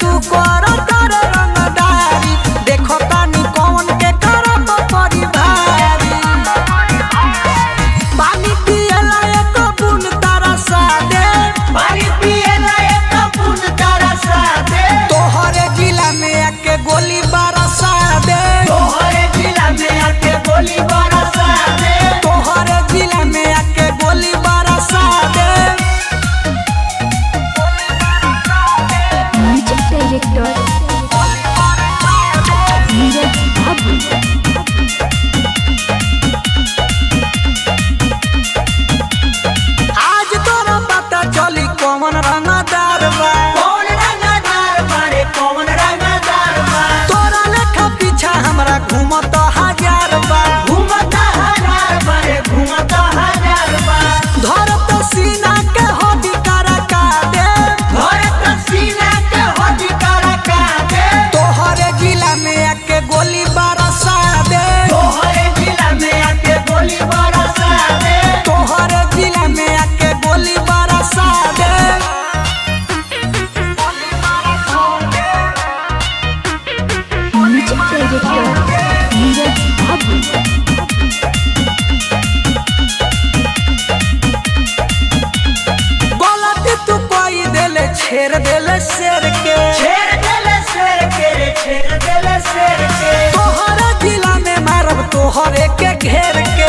तू कर तारे रंगदारी देखो तानी कौन के करब परी भारी पानी पियला एक बूंद तारा सा दे पानी पियला एक बूंद तारा सा दे तोहरे जिला में आके गोली बरसा दे तोहरे जिला में आके गोली बरसा दे तोहरे जिला में आके गोली बरसा दे म्यूजिक डायरेक्टर नीरज बाबू। आज तोरा पता चली कौन रंगदार बा कौन रंगदार बारे कौन रंगदार बा तोरा लेखा पीछा हमरा घूमत हजार बा घूमता हजार बारे घूमता हजार बा धरत सीना के होदी करा का दे भरत सीना के होदी करा का दे तोहरे जिला में आके गोली बरसा दे तोहरे जिला में आके गोली बरसा दे तोहरे जिला में आके गोली बरसा दे म्यूजिक डायरेक्टर नीरज बाबू। गलती तू कोई देले छेड़ देले शेर के छेड़ देले शेर के रे छेड़ देले शेर के तोहरे जिला में मारब तोहरे के घेर के